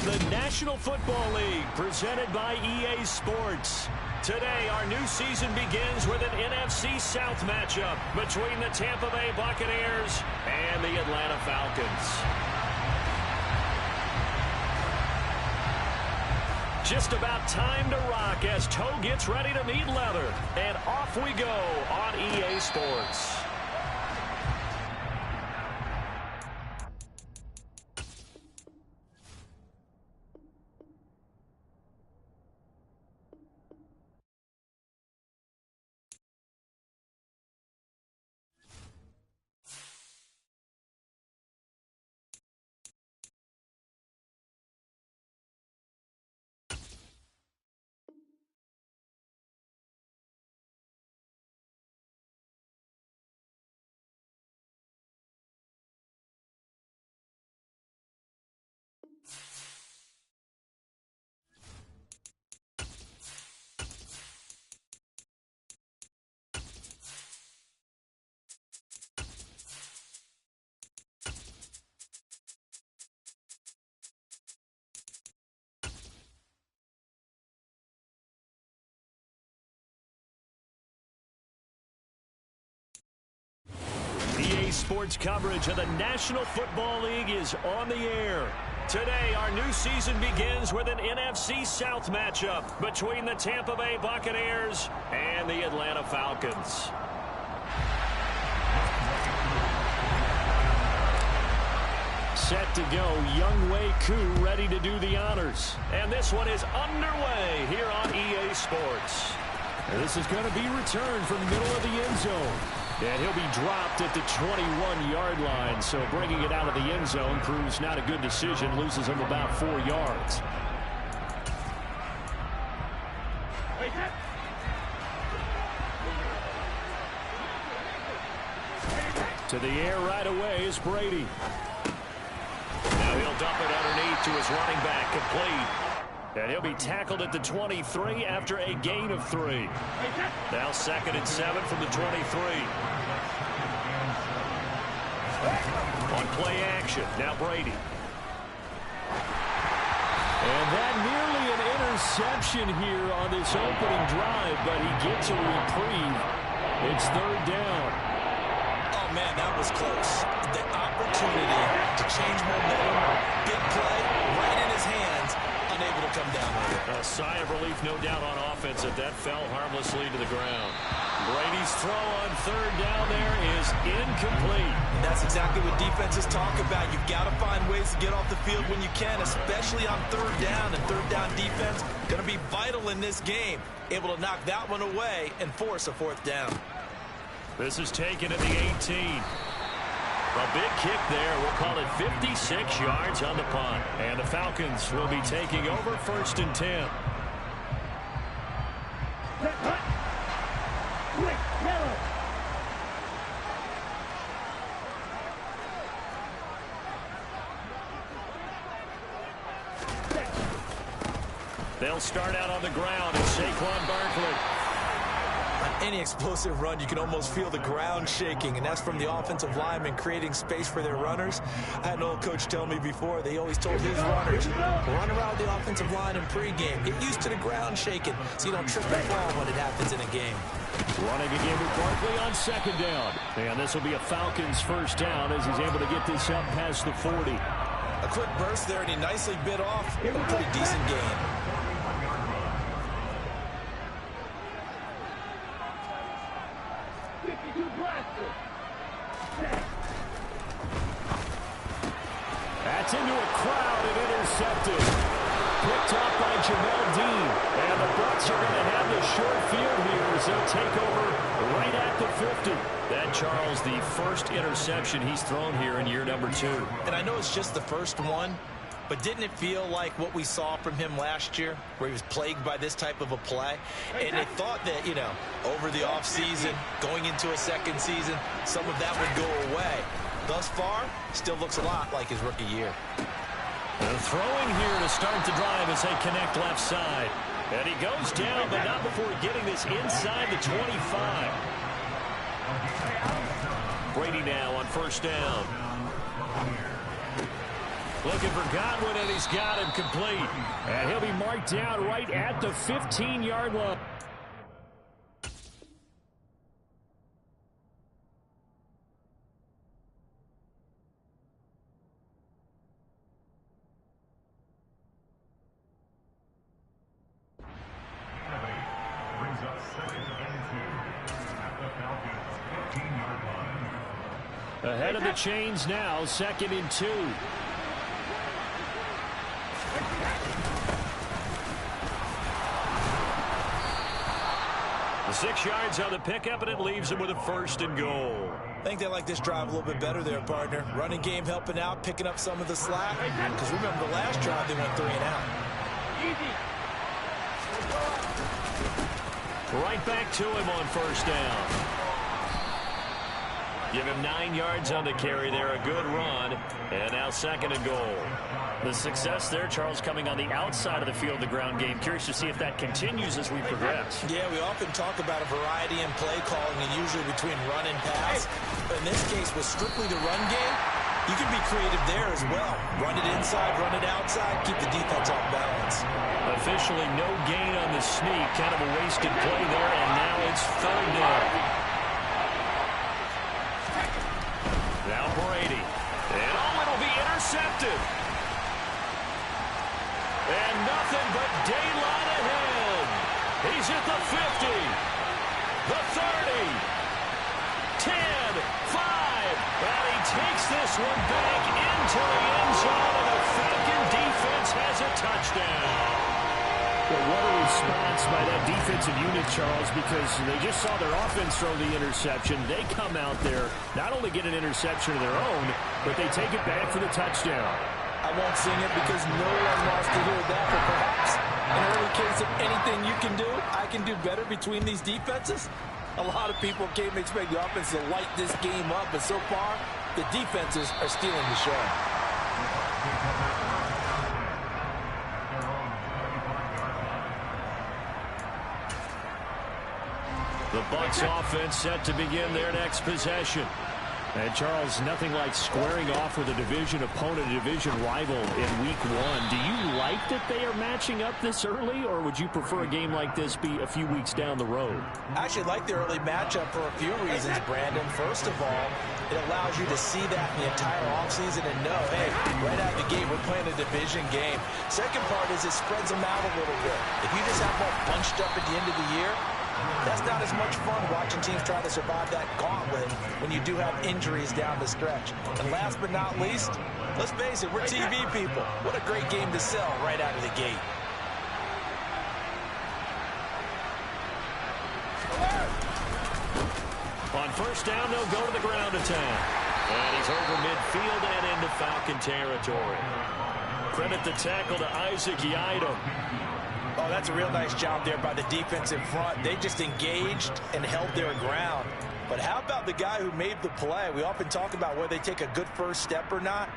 the National Football League, presented by EA Sports. Today, our new season begins with an NFC South matchup between the Tampa Bay Buccaneers and the Atlanta Falcons. Just about time to rock as toe gets ready to meet leather. And off we go on EA Sports. EA Sports coverage of the National Football League is on the air. Today, our new season begins with an NFC South matchup between the Tampa Bay Buccaneers and the Atlanta Falcons. Set to go, Younghoe Koo ready to do the honors. And this one is underway here on EA Sports. This is going to be returned from the middle of the end zone. And he'll be dropped at the 21-yard line, so bringing it out of the end zone proves not a good decision, loses him about 4 yards. To the air right away is Brady. Now he'll dump it underneath to his running back, complete. And he'll be tackled at the 23 after a gain of 3. Now 2nd and 7 from the 23. On play action, now Brady. And that nearly an interception here on this opening drive, but he gets a reprieve. It's 3rd down. Oh, man, that was close. The opportunity to change momentum, big play, right in his hands. Unable to come down with it. A sigh of relief, no doubt, on offense that fell harmlessly to the ground. Brady's throw on 3rd down there is incomplete. And that's exactly what defenses talk about. You've got to find ways to get off the field when you can, especially on 3rd down. And 3rd down defense going to be vital in this game. Able to knock that one away and force a 4th down. This is taken at the 18. A big kick there. We'll call it 56 yards on the punt. And the Falcons will be taking over 1st and 10. They'll start out on the ground. It's Saquon Barkley. Any explosive run, you can almost feel the ground shaking, and that's from the offensive linemen creating space for their runners. I had an old coach tell me before, they always told his runners, run around the offensive line in pregame. Get used to the ground shaking so you don't trip and fall when it happens in a game. Running again with Barkley on 2nd down. And this will be a Falcons 1st down as he's able to get this up past the 40. A quick burst there, and he nicely bit off a pretty decent gain. That's into a crowd and intercepted. Picked off by Jamel Dean. And the Bucs are going to have the short field here as they'll take over right at the 50. That, Charles, the first interception he's thrown here in year number 2. And I know it's just the first one, but didn't it feel like what we saw from him last year, where he was plagued by this type of a play? And they thought that, over the offseason, going into a 2nd season, some of that would go away. Thus far, still looks a lot like his rookie year. And throwing here to start the drive as they connect left side. And he goes down, but not before getting this inside the 25. Brady now on 1st down. Looking for Godwin, and he's got him complete. And he'll be marked down right at the 15-yard line. Ahead of the chains now, 2nd and 2. The 6 yards on the pickup, and it leaves him with a 1st and goal. I think they like this drive a little bit better there, partner. Running game helping out, picking up some of the slack. Because remember, the last drive, they went 3 and out. Right back to him on 1st down. Give him 9 yards on the carry there, a good run, and now 2nd and goal. The success there, Charles, coming on the outside of the field, the ground game. Curious to see if that continues as we progress. Yeah, we often talk about a variety in play calling and usually between run and pass. But in this case, with strictly the run game, you can be creative there as well. Run it inside, run it outside, keep the defense off balance. Officially no gain on the sneak, kind of a wasted play there, and now it's 3rd down. Now Brady. And it'll be intercepted. And nothing but daylight ahead. He's at the 50, the 30, 10, 5. And he takes this one back into the end zone, and the Falcon defense has a touchdown. Well, what a response by that defensive unit, Charles, because they just saw their offense throw the interception. They come out there, not only get an interception of their own, but they take it back for the touchdown. I won't sing it because no one wants to hear that, but perhaps an early case of anything you can do, I can do better between these defenses. A lot of people came to expect the offense to light this game up, but so far, the defenses are stealing the show. The Bucs offense set to begin their next possession. And, Charles, nothing like squaring off with a division opponent, a division rival in Week 1. Do you like that they are matching up this early, or would you prefer a game like this be a few weeks down the road? I actually like the early matchup for a few reasons, Brandon. First of all, it allows you to see that in the entire offseason and know, hey, right out of the gate, we're playing a division game. Second part is it spreads them out a little bit. If you just have them all bunched up at the end of the year, that's not as much fun watching teams try to survive that gauntlet when you do have injuries down the stretch. And last but not least, let's face it, we're TV people. What a great game to sell right out of the gate. On 1st down, they'll go to the ground attack. And he's over midfield and into Falcon territory. Credit the tackle to Isaac Yiadom. Oh, that's a real nice job there by the defense in front. They just engaged and held their ground. But how about the guy who made the play? We often talk about whether they take a good first step or not.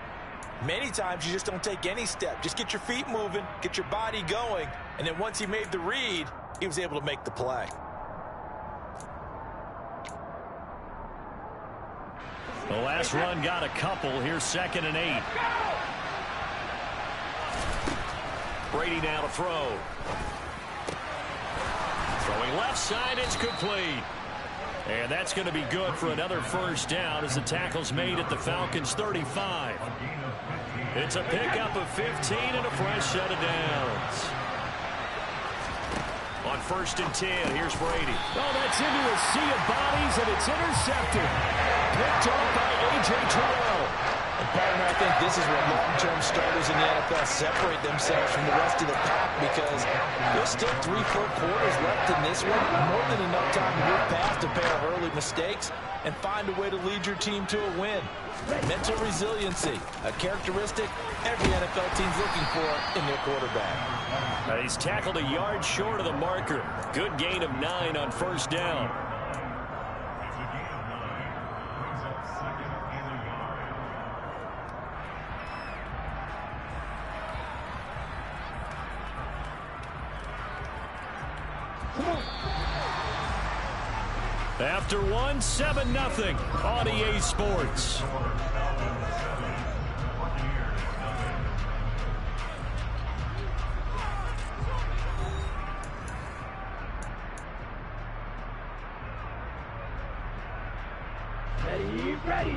Many times you just don't take any step. Just get your feet moving, get your body going, and then once he made the read, he was able to make the play. The last run got a couple. Here's 2nd and 8. Brady now to throw. Throwing left side, it's complete. And that's going to be good for another 1st down as the tackle's made at the Falcons' 35. It's a pickup of 15 and a fresh set of downs. On 1st and 10, here's Brady. Oh, that's into a sea of bodies, and it's intercepted. Picked off by A.J. Terrell. And partner, I think this is where long-term starters in the NFL separate themselves from the rest of the pack because there's still 3 full quarters left in this one. More than enough time to move past a pair of early mistakes and find a way to lead your team to a win. Mental resiliency, a characteristic every NFL team's looking for in their quarterback. He's tackled a yard short of the marker. Good gain of 9 on 1st down. After 1, 7-0 on EA Sports. Ready.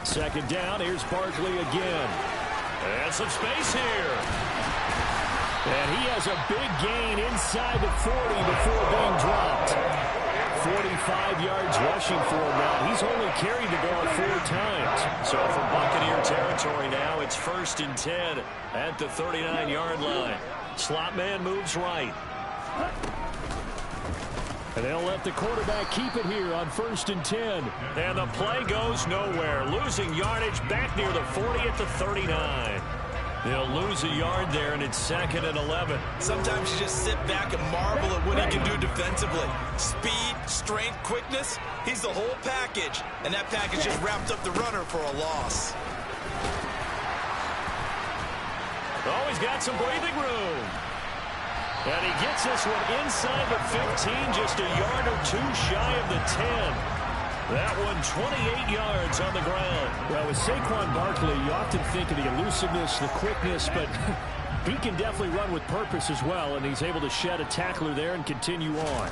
Second down, here's Barkley again. And some space here. And he has a big gain inside the 40 before being dropped. 45 yards rushing for him now. He's only carried the ball 4 times. So from Buccaneer territory now, it's 1st and 10 at the 39-yard line. Slot man moves right. And they'll let the quarterback keep it here on 1st and 10. And the play goes nowhere. Losing yardage back near the 40 at the 39. They'll lose a yard there, and it's 2nd and 11. Sometimes you just sit back and marvel at what he can do defensively. Speed, strength, quickness. He's the whole package. And that package just wrapped up the runner for a loss. Oh, he's got some breathing room. And he gets this one inside the 15, just a yard or 2 shy of the 10. That one 28 yards on the ground. Well, with Saquon Barkley, you often think of the elusiveness, the quickness, but he can definitely run with purpose as well, and he's able to shed a tackler there and continue on.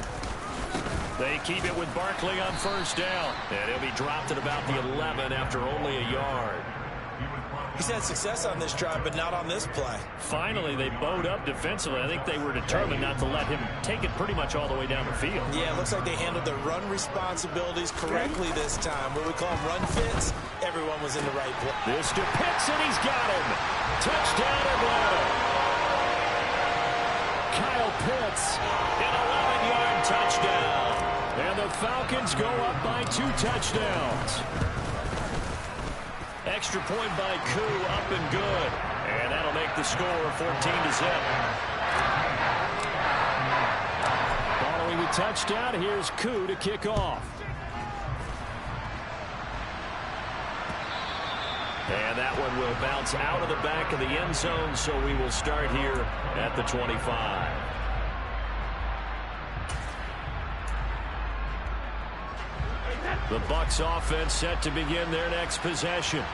They keep it with Barkley on 1st down. And he'll be dropped at about the 11 after only a yard. He's had success on this drive, but not on this play. Finally, they bowed up defensively. I think they were determined not to let him take it pretty much all the way down the field. Yeah, it looks like they handled their run responsibilities correctly this time. What we call them run fits, everyone was in the right place. This to Pitts, and he's got him. Touchdown, Atlanta. Kyle Pitts, an 11-yard touchdown. And the Falcons go up by 2 touchdowns. Extra point by Koo, up and good. And that'll make the score 14-0. Following the touchdown, here's Koo to kick off. And that one will bounce out of the back of the end zone, so we will start here at the 25. The Bucs offense set to begin their next possession.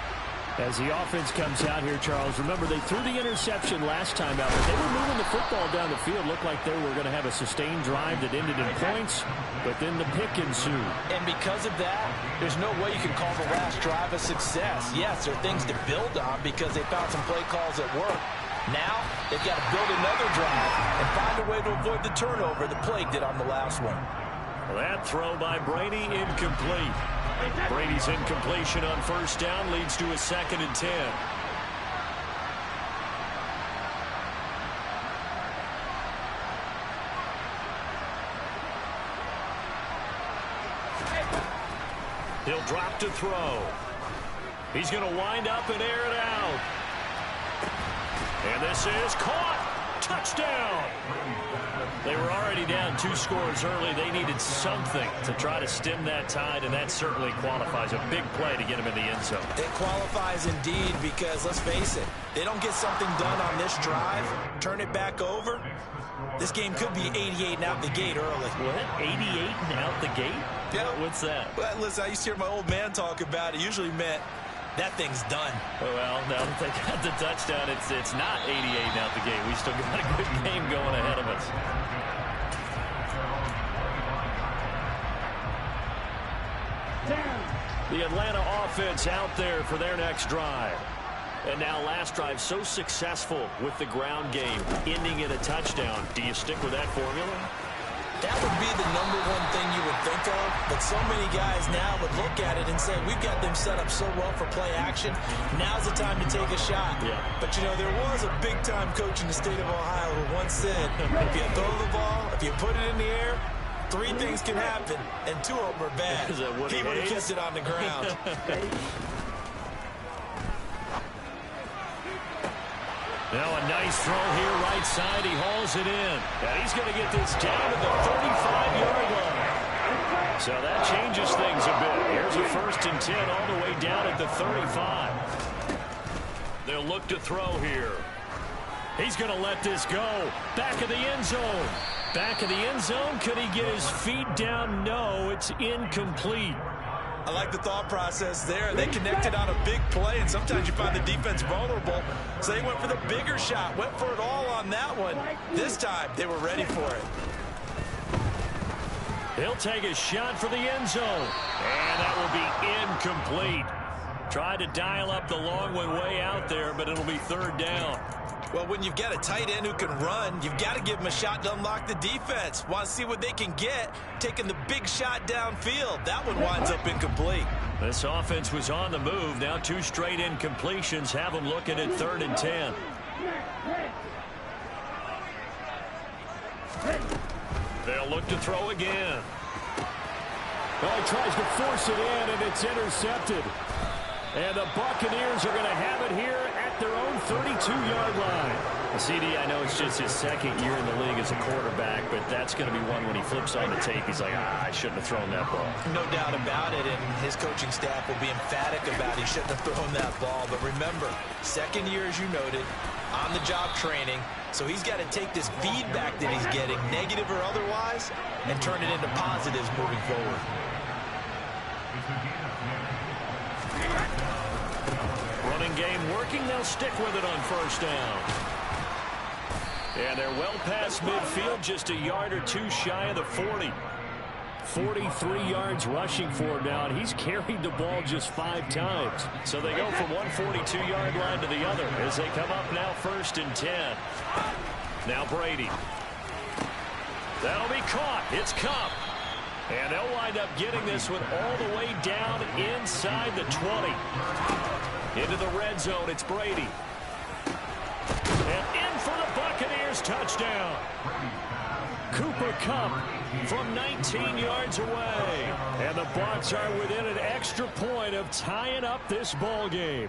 As the offense comes out here, Charles, remember they threw the interception last time out, but they were moving the football down the field. Looked like they were going to have a sustained drive that ended in points, but then the pick ensued. And because of that, there's no way you can call the last drive a success. Yes, there are things to build on because they found some play calls that work. Now, they've got to build another drive and find a way to avoid the turnover the plague did on the last one. That throw by Brady incomplete. Brady's incompletion on 1st down leads to a 2nd and 10. He'll drop to throw. He's going to wind up and air it out. And this is caught. Touchdown. They were already down 2 scores early. They needed something to try to stem that tide, and that certainly qualifies. A big play to get him in the end zone. It qualifies indeed because, let's face it, they don't get something done on this drive, turn it back over, this game could be 88 and out the gate early. What? 88 and out the gate? Yeah. What's that? Well, listen, I used to hear my old man talk about it. Usually meant that thing's done. Well, now that they got the touchdown, it's not 88 and out the gate. We still got a good game going ahead of us. The Atlanta offense out there for their next drive. And now last drive so successful with the ground game, ending in a touchdown. Do you stick with that formula? That would be the #1 thing you would think of, but so many guys now would look at it and say, we've got them set up so well for play action. Now's the time to take a shot. Yeah. But, you know, there was a big-time coach in the state of Ohio who once said, if you throw the ball, if you put it in the air, 3 things can happen, and 2 of them are bad. Is that what he would have Hayes? kept it on the ground. Now a nice throw here, right side. He hauls it in. And he's going to get this down to the 35-yard line. So that changes things a bit. Here's a 1st and 10 all the way down at the 35. They'll look to throw here. He's going to let this go. Back of the end zone. Back of the end zone. Could he get his feet down? No, it's incomplete. I like the thought process there. They connected on a big play, and sometimes you find the defense vulnerable. So they went for the bigger shot, went for it all on that one. This time, they were ready for it. He'll take a shot for the end zone. And that will be incomplete. Tried to dial up the long one way out there, but it'll be third down. Well, when you've got a tight end who can run, you've got to give him a shot to unlock the defense. Want to see what they can get, taking the big shot downfield. That one winds up incomplete. This offense was on the move. Now 2 straight incompletions have them looking at 3rd and 10. They'll look to throw again. Well, he tries to force it in, and it's intercepted. And the Buccaneers are going to have it here at their own 32-yard line. CD, I know it's just his 2nd year in the league as a quarterback, but that's going to be one when he flips on the tape, he's like, I shouldn't have thrown that ball. No doubt about it, and his coaching staff will be emphatic about he shouldn't have thrown that ball. But remember, 2nd year, as you noted, on-the-job training, so he's got to take this feedback that he's getting, negative or otherwise, and turn it into positives moving forward. Running game working. They'll stick with it on 1st down. And they're well past midfield, just a yard or 2 shy of the 40. 43 yards rushing for him now, and he's carried the ball just 5 times. So they go from one 42-yard line to the other as they come up now 1st and 10. Now Brady. That'll be caught. It's Cup. And they'll wind up getting this one all the way down inside the 20. Into the red zone, it's Brady. And in for the Buccaneers, touchdown. Cooper Kupp from 19 yards away. And the Bucs are within an extra point of tying up this ball game.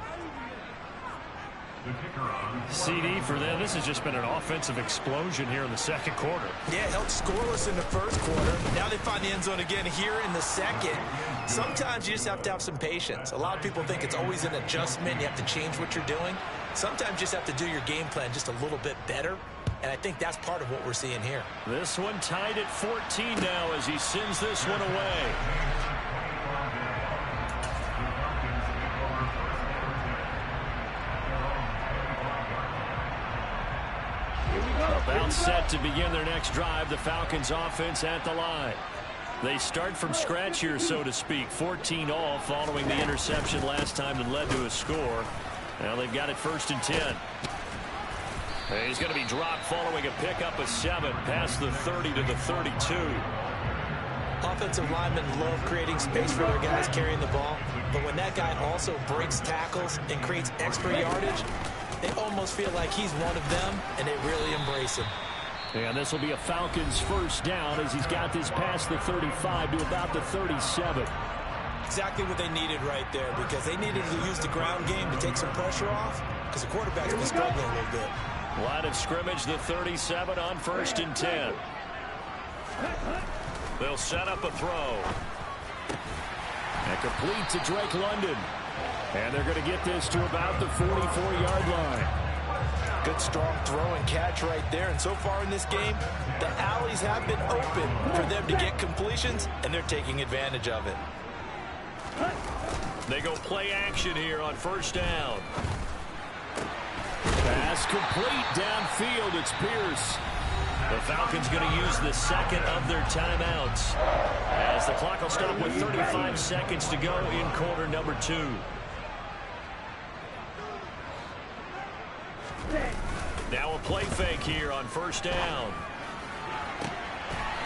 CD for them, this has just been an offensive explosion here in the 2nd quarter. Yeah, held scoreless in the 1st quarter. Now they find the end zone again here in the 2nd. Sometimes you just have to have some patience. A lot of people think it's always an adjustment. You have to change what you're doing. Sometimes you just have to do your game plan just a little bit better. And I think that's part of what we're seeing here. This one tied at 14 now as he sends this one away. About set to begin their next drive, the Falcons offense at the line. They start from scratch here, so to speak. 14 all following the interception last time that led to a score. Now they've got it 1st and 10. And he's going to be dropped following a pickup of 7 past the 30 to the 32. Offensive linemen love creating space for their guys carrying the ball. But when that guy also breaks tackles and creates extra yardage, they almost feel like he's one of them, and they really embrace him. And this will be a Falcons 1st down as he's got this past the 35 to about the 37. Exactly what they needed right there, because they needed to use the ground game to take some pressure off, because the quarterback's been struggling a little bit. Line of scrimmage, the 37 on 1st and 10. They'll set up a throw. And complete to Drake London. And they're going to get this to about the 44-yard line. Good strong throw and catch right there. And so far in this game, the alleys have been open for them to get completions, and they're taking advantage of it. They go play action here on 1st down. Pass complete downfield. It's Pierce. The Falcons going to use the 2nd of their timeouts as the clock will stop with 35 seconds to go in quarter number 2. Now a play fake here on 1st down.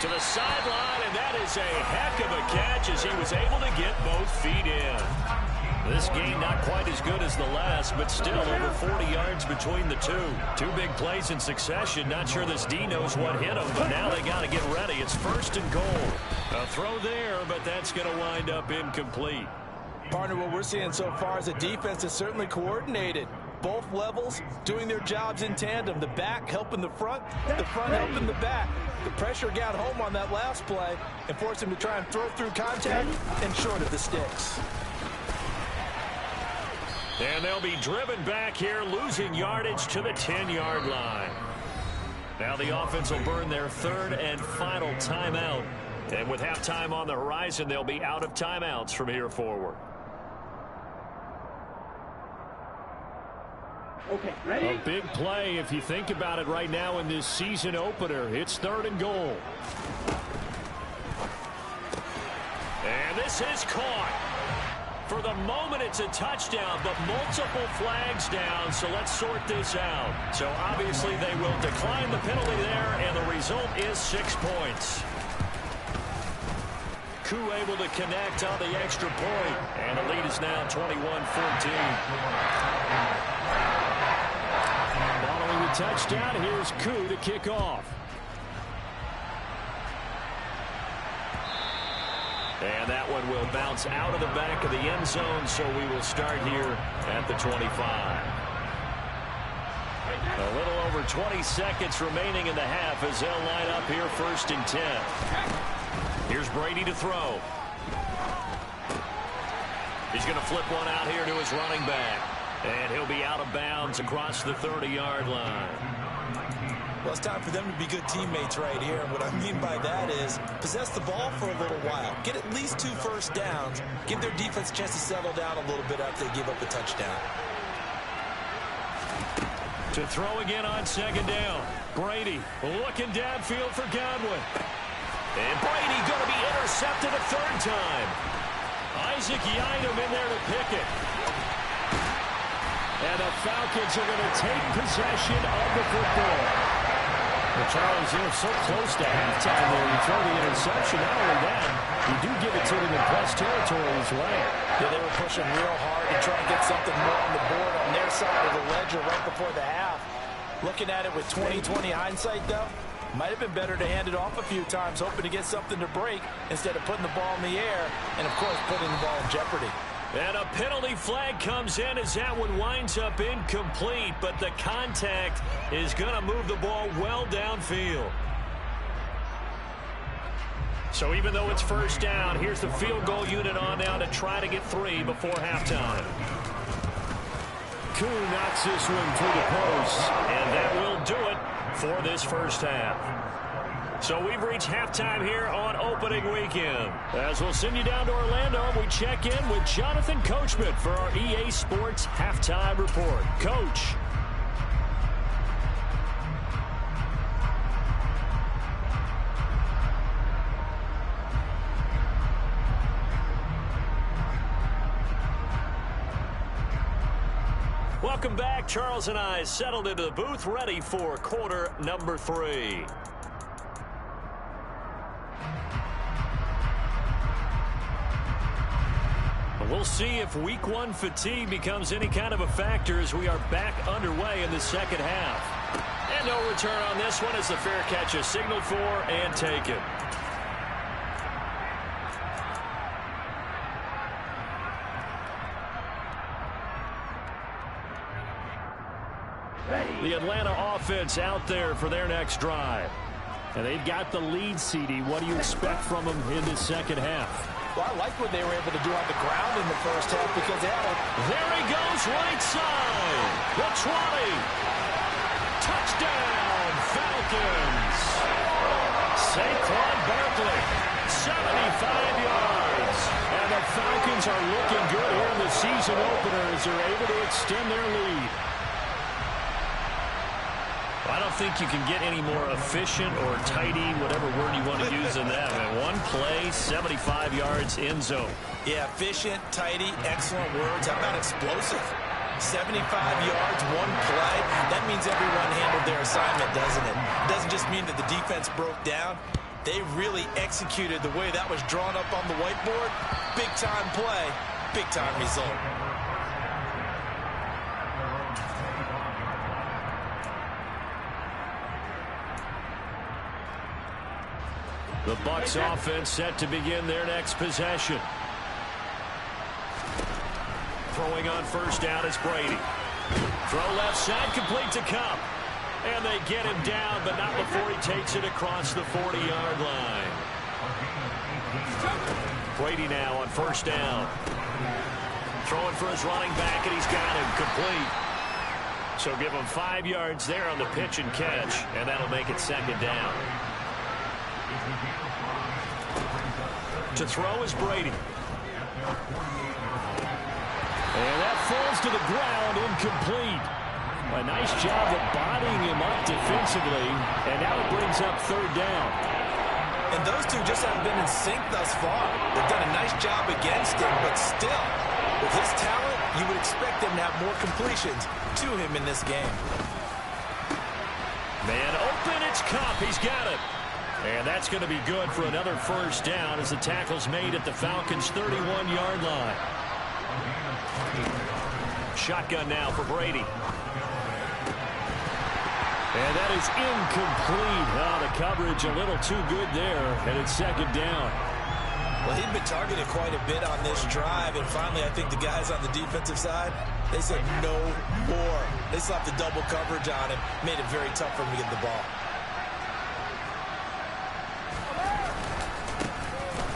To the sideline, and that is a heck of a catch as he was able to get both feet in. This game not quite as good as the last, but still over 40 yards between the two. 2 big plays in succession. Not sure this D knows what hit him, but now they got to get ready. It's 1st and goal. A throw there, but that's going to wind up incomplete. Partner, what we're seeing so far is a defense that's certainly coordinated. Both levels doing their jobs in tandem. The back helping the front helping the back. The pressure got home on that last play and forced him to try and throw through contact and short of the sticks. And they'll be driven back here, losing yardage to the 10-yard line. Now the offense will burn their 3rd and final timeout And with halftime on the horizon, they'll be out of timeouts from here forward. Okay, ready? A big play if you think about it right now in this season opener. It's 3rd and goal. And this is caught. For the moment, it's a touchdown, but multiple flags down, so let's sort this out. So obviously they will decline the penalty there, and the result is 6 points. Koo able to connect on the extra point, and the lead is now 21-14. Following the touchdown, here's Koo to kick off. And that one will bounce out of the back of the end zone, so we will start here at the 25. A little over 20 seconds remaining in the half as they'll line up here 1st and 10. Here's Brady to throw. He's going to flip one out here to his running back. And he'll be out of bounds across the 30-yard line. Well, it's time for them to be good teammates right here. And what I mean by that is possess the ball for a little while. Get at least 2 first downs. Give their defense a chance to settle down a little bit after they give up a touchdown. To throw again on 2nd down. Brady looking downfield for Godwin. And Brady going to be intercepted a 3rd time. Isaac Yiadom in there to pick it. And the Falcons are going to take possession of the football. Well, Charles, they were so close to halftime there. You throw the interception. Not only that, you do give it to them in plus territory as well. Yeah, they were pushing real hard to try and get something more on the board on their side of the ledger right before the half. Looking at it with 20/20 hindsight, though, might have been better to hand it off a few times, hoping to get something to break instead of putting the ball in the air and, of course, putting the ball in jeopardy. And a penalty flag comes in as that one winds up incomplete, but the contact is going to move the ball well downfield. So even though it's 1st down, here's the field goal unit on now to try to get 3 before halftime. Koo knocks this one through the post. And that will do it for this 1st half. So we've reached halftime here on opening weekend. As we'll send you down to Orlando, we check in with Jonathan Coachman for our EA Sports Halftime Report. Coach. Welcome back. Charles and I settled into the booth, ready for quarter number 3. We'll see if week 1 fatigue becomes any kind of a factor as we are back underway in the 2nd half. And no return on this one as the fair catch is signaled for and taken. The Atlanta offense out there for their next drive. And they've got the lead, CD. What do you expect from them in the 2nd half? Well, I like what they were able to do on the ground in the 1st half because they had a... There he goes, right side. The 20. Touchdown, Falcons. Saquon Barkley, 75 yards. And the Falcons are looking good here in the season opener as they're able to extend their lead. I don't think you can get any more efficient or tidy, whatever word you want to use in that. And one play, 75 yards, end zone. Yeah, efficient, tidy, excellent words. How about explosive? 75 yards, one play. That means everyone handled their assignment, doesn't it? It doesn't just mean that the defense broke down. They really executed the way that was drawn up on the whiteboard. Big-time play, big-time result. The Bucs offense set to begin their next possession. Throwing on 1st down is Brady. Throw left side, complete to Cup. And they get him down, but not before he takes it across the 40-yard line. Brady now on 1st down. Throwing for his running back, and he's got him complete. So give him 5 yards there on the pitch and catch, and that'll make it 2nd down. To throw is Brady. And that falls to the ground, incomplete. A nice job of bodying him up defensively, and now it brings up third down. And those two just haven't been in sync thus far. They've done a nice job against him, but still, with his talent, you would expect them to have more completions to him in this game. Man open, it's Cup. He's got it. And that's going to be good for another first down as the tackle's made at the Falcons' 31-yard line. Shotgun now for Brady. And that is incomplete. Oh, the coverage a little too good there, and it's second down. Well, he'd been targeted quite a bit on this drive, and finally I think the guys on the defensive side, they said no more. They slapped the double coverage on him, made it very tough for him to get the ball.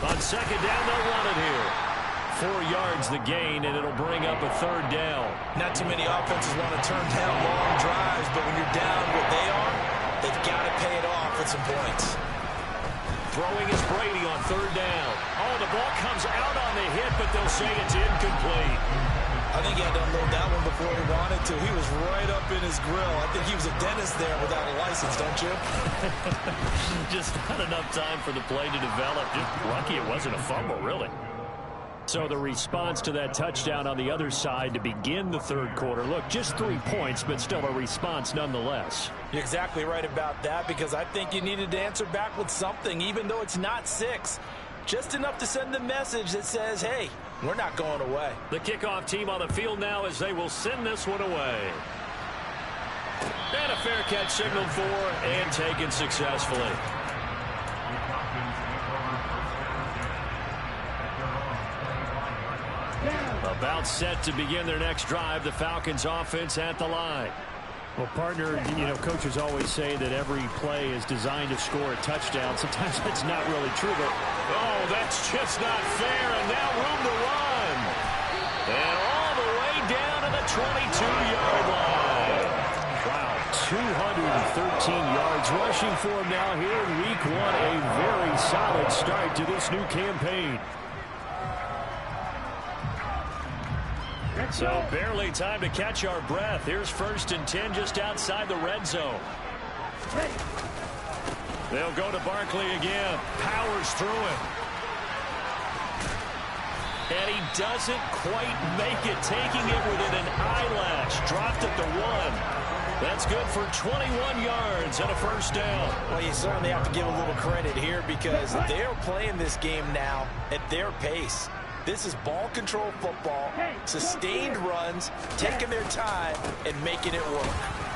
On second down, they'll run it here. 4 yards the gain, and it'll bring up a third down. Not too many offenses want to turn down long drives, but when you're down what they are, they've got to pay it off with some points. Throwing is Brady on third down. Oh, the ball comes out on the hit, but they'll say it's incomplete. I think he had to unload that one before he wanted to. He was right up in his grill. I think he was a dentist there without a license, don't you? Just not enough time for the play to develop. Just lucky it wasn't a fumble, really. So the response to that touchdown on the other side to begin the third quarter. Look, just 3 points, but still a response nonetheless. You're exactly right about that, because I think you needed to answer back with something, even though it's not 6. Just enough to send the message that says, hey, we're not going away. The kickoff team on the field now as they will send this one away. And a fair catch signaled for and taken successfully. About set to begin their next drive, the Falcons offense at the line. Well, partner, you know, coaches always say that every play is designed to score a touchdown. Sometimes that's not really true, but oh, that's just not fair, and now room to run. And all the way down to the 22-yard line. Wow, 213 yards rushing for him now here in week 1. A very solid start to this new campaign. So barely time to catch our breath. Here's 1st and 10 just outside the red zone. They'll go to Barkley again. Powers through it. And he doesn't quite make it, taking it within an eyelash. Dropped at the 1. That's good for 21 yards and a first down. Well, you certainly have to give a little credit here, because they're playing this game now at their pace. This is ball control football, sustained runs, taking their time, and making it work.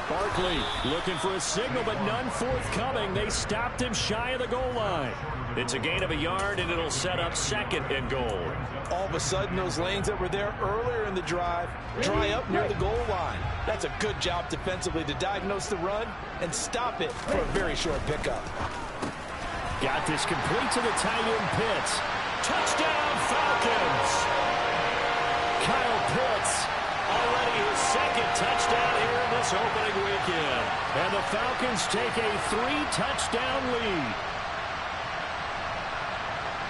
Barkley looking for a signal, but none forthcoming. They stopped him shy of the goal line. It's a gain of a yard, and it'll set up 2nd and goal. All of a sudden, those lanes that were there earlier in the drive dry up near the goal line. That's a good job defensively to diagnose the run and stop it for a very short pickup. Got this complete to the tight end Pitts. Touchdown, Falcons! Kyle Pitts, already his 2nd touchdown here in this opening weekend. And the Falcons take a 3-touchdown lead.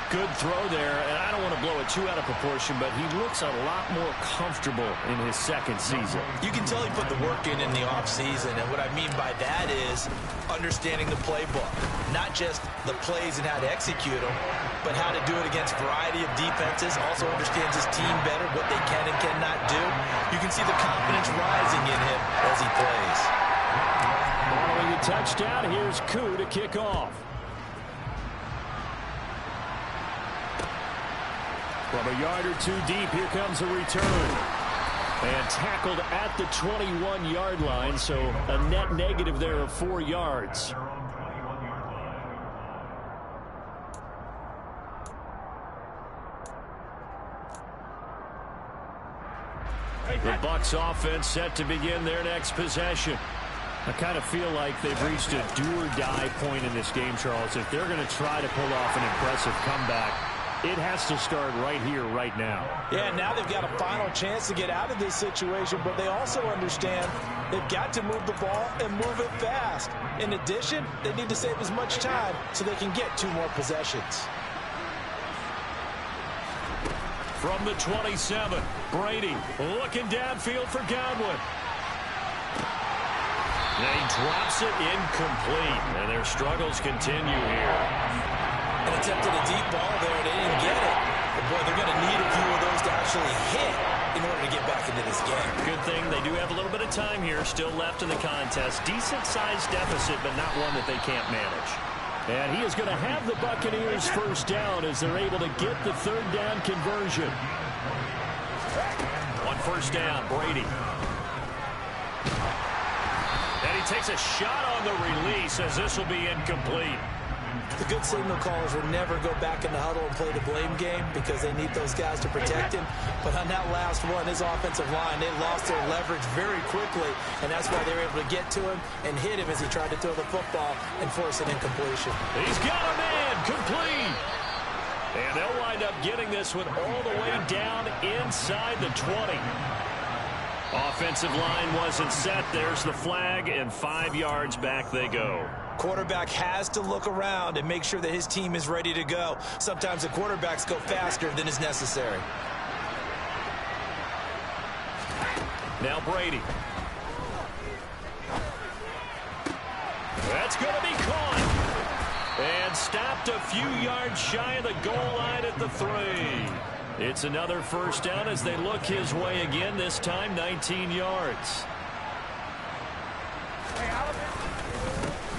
Good throw there, and I don't want to blow it too out of proportion, but he looks a lot more comfortable in his 2nd season. You can tell he put the work in the offseason, and what I mean by that is understanding the playbook. Not just the plays and how to execute them, but how to do it against a variety of defenses. Also understands his team better, what they can and cannot do. You can see the confidence rising in him as he plays. Following the touchdown, here's Koo to kick off. From a yard or 2 deep, here comes a return. And tackled at the 21-yard line, so a net negative there of 4 yards. The Bucs offense set to begin their next possession. I kind of feel like they've reached a do-or-die point in this game, Charles. If they're going to try to pull off an impressive comeback, It has to start right here, right now. Yeah, now they've got a final chance to get out of this situation, but they also understand they've got to move the ball and move it fast. In addition, they need to save as much time so they can get 2 more possessions. From the 27, Brady looking downfield for Godwin. And he drops it incomplete, and their struggles continue here. And attempted a deep ball there. They didn't get it. But, boy, they're going to need a few of those to actually hit in order to get back into this game. Good thing they do have a little bit of time here still left in the contest. Decent-sized deficit, but not one that they can't manage. And he is going to have the Buccaneers first down as they're able to get the 3rd down conversion. On first down, Brady. And he takes a shot on the release as this will be incomplete. The good signal callers will never go back in the huddle and play the blame game because they need those guys to protect him. But on that last one, his offensive line, they lost their leverage very quickly, and that's why they were able to get to him and hit him as he tried to throw the football and force an incompletion. He's got a man, complete. And they'll wind up getting this one all the way down inside the 20. Offensive line wasn't set. There's the flag, and 5 yards back they go. Quarterback has to look around and make sure that his team is ready to go. Sometimes the quarterbacks go faster than is necessary. Now Brady. That's going to be caught. And stopped a few yards shy of the goal line at the 3. It's another first down as they look his way again, this time 19 yards.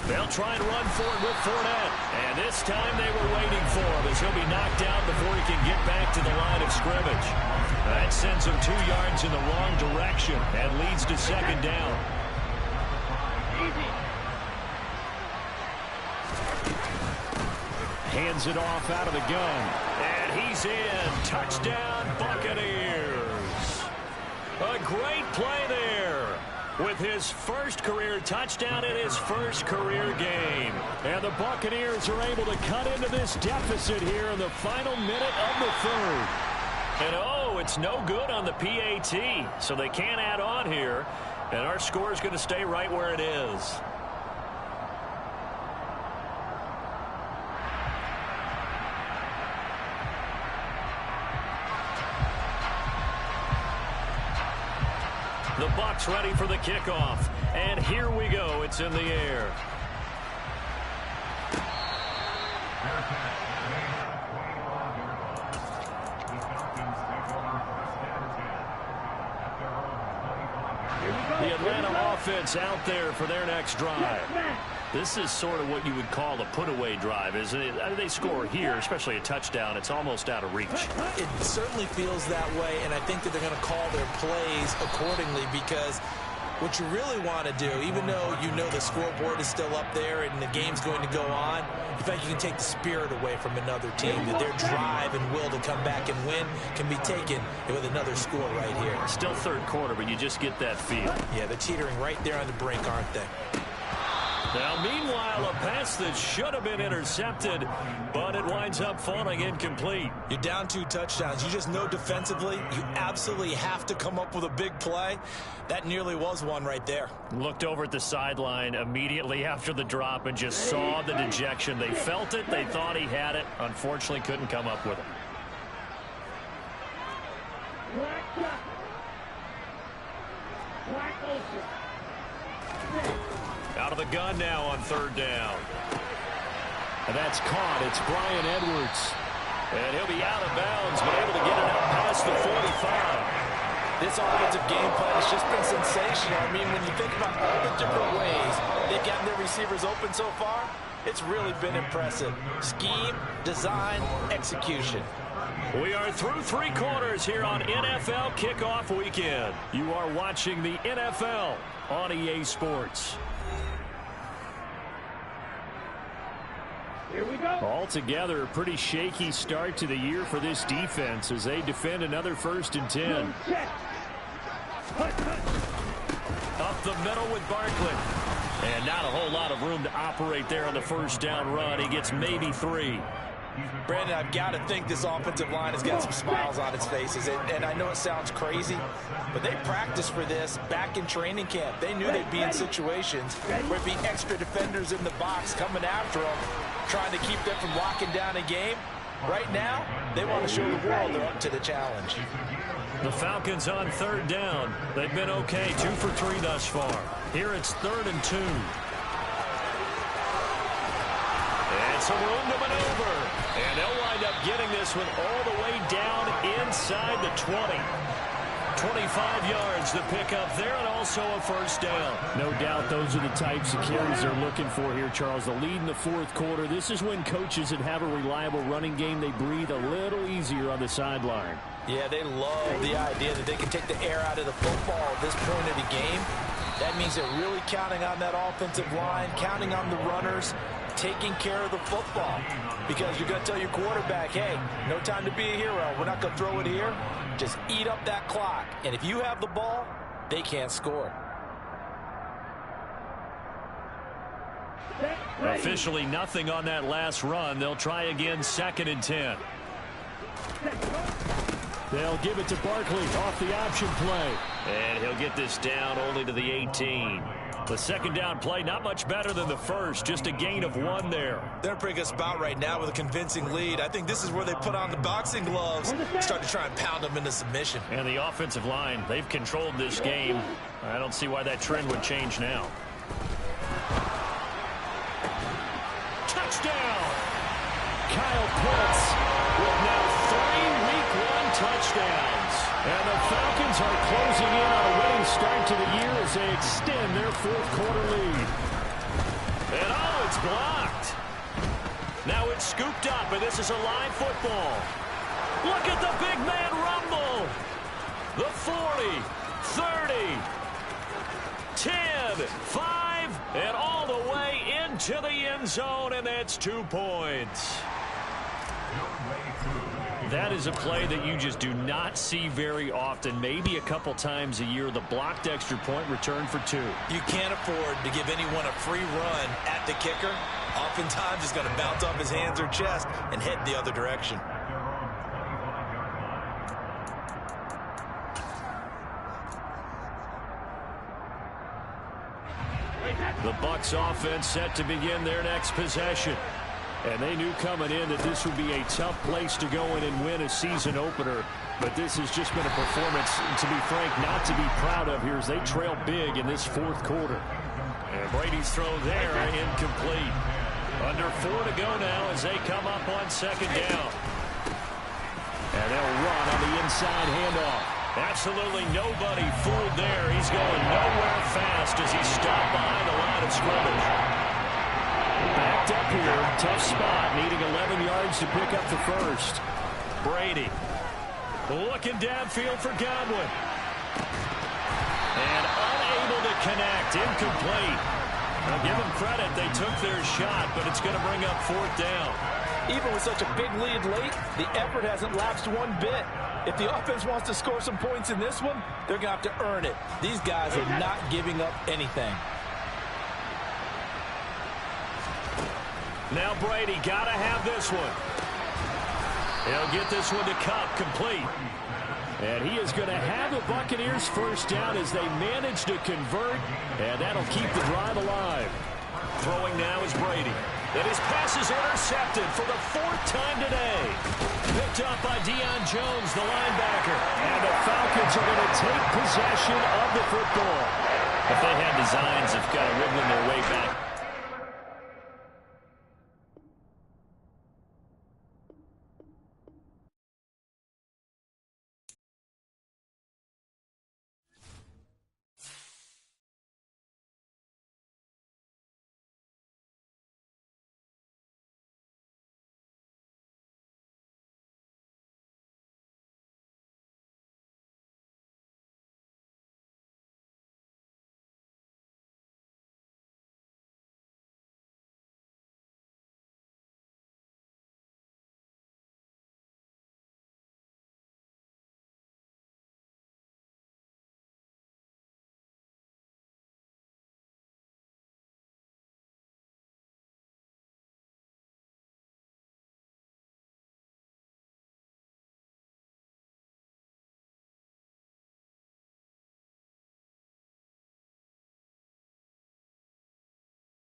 They'll try and run for it with Fournette. And this time they were waiting for him as he'll be knocked down before he can get back to the line of scrimmage. That sends him 2 yards in the wrong direction and leads to 2nd down. Hands it off out of the gun. And he's in. Touchdown, Buccaneers. A great play there with his first career touchdown in his first career game. And the Buccaneers are able to cut into this deficit here in the final minute of the 3rd. And oh, it's no good on the PAT, so they can't add on here. And our score is going to stay right where it is. The Bucs ready for the kickoff. And here we go. It's in the air. The Atlanta offense out there for their next drive. This is sort of what you would call a put-away drive, isn't it? They score here, especially a touchdown. It's almost out of reach. It certainly feels that way, and I think that they're going to call their plays accordingly because what you really want to do, even though you know the scoreboard is still up there and the game's going to go on, in fact, you can take the spirit away from another team, that their drive and will to come back and win can be taken with another score right here. Still 3rd quarter, but you just get that feel. Yeah, they're teetering right there on the brink, aren't they? Now, meanwhile, a pass that should have been intercepted, but it winds up falling incomplete. You're down 2 touchdowns. You just know defensively you absolutely have to come up with a big play. That nearly was one right there. Looked over at the sideline immediately after the drop and just saw the dejection. They felt it. They thought he had it. Unfortunately, couldn't come up with it. Out of the gun now on 3rd down. And that's caught. It's Bryan Edwards. And he'll be out of bounds, but able to get it out past the 45. This offensive game plan has just been sensational. I mean, when you think about all the different ways they've gotten their receivers open so far, it's really been impressive. Scheme, design, execution. We are through 3 quarters here on NFL Kickoff Weekend. You are watching the NFL on EA Sports. Here we go. Altogether, a pretty shaky start to the year for this defense as they defend another 1st and 10. Up the middle with Barkley. And not a whole lot of room to operate there on the first down run. He gets maybe 3. Brandon, I've got to think this offensive line has got some smiles on its faces. And I know it sounds crazy, but they practiced for this back in training camp. They knew they'd be in situations where it'd be extra defenders in the box coming after them, trying to keep them from locking down a game. Right now, they want to show the world they're up to the challenge. The Falcons on 3rd down. They've been okay, 2 for 3 thus far. Here it's 3rd and 2. And some room to maneuver. And they'll wind up getting this one all the way down inside the 20. 25 yards to pick up there, and also a 1st down. No doubt those are the types of carries they're looking for here, Charles. The lead in the 4th quarter. This is when coaches that have a reliable running game, they breathe a little easier on the sideline. Yeah, they love the idea that they can take the air out of the football at this point of the game. That means they're really counting on that offensive line, counting on the runners, taking care of the football. Because you're going to tell your quarterback, hey, no time to be a hero. We're not going to throw it here. Just eat up that clock. And if you have the ball, they can't score. Officially nothing on that last run. They'll try again, 2nd and 10. They'll give it to Barkley off the option play. And he'll get this down only to the 18. The 2nd down play, not much better than the first. Just a gain of 1 there. They're in a pretty good spot right now with a convincing lead. I think this is where they put on the boxing gloves, start to try and pound them into submission. And the offensive line, they've controlled this game. I don't see why that trend would change now. Touchdown! Kyle Pitts with now 3 Week 1 touchdowns. And the Falcons are closing in on a winning start to the year as they extend their 4th quarter lead. And oh, it's blocked. Now it's scooped up, and this is a live football. Look at the big man rumble. The 40, 30, 10, 5, and all the way into the end zone, and that's 2 points. That is a play that you just do not see very often. Maybe a couple times a year. The blocked extra point return for 2. You can't afford to give anyone a free run at the kicker. Oftentimes he's going to bounce off his hands or chest and head the other direction. The Bucs offense set to begin their next possession. And they knew coming in that this would be a tough place to go in and win a season opener. But this has just been a performance, to be frank, not to be proud of here as they trail big in this 4th quarter. And Brady's throw there, incomplete. Under 4 to go now as they come up on 2nd down. And they'll run on the inside handoff. Absolutely nobody fooled there. He's going nowhere fast as he stopped behind the line of scrimmage. Backed up here, tough spot, needing 11 yards to pick up the 1st. Brady looking downfield for Godwin. And unable to connect, incomplete. Now give them credit, they took their shot, but it's going to bring up 4th down. Even with such a big lead late, the effort hasn't lapsed one bit. If the offense wants to score some points in this one, they're going to have to earn it. These guys are not giving up anything. Now Brady got to have this one. He'll get this one to Cup, complete. And he is going to have the Buccaneers 1st down as they manage to convert, and that'll keep the drive alive. Throwing now is Brady. And his pass is intercepted for the 4th time today. Picked up by Deion Jones, the linebacker. And the Falcons are going to take possession of the football. If they had designs of kind of wiggling their way back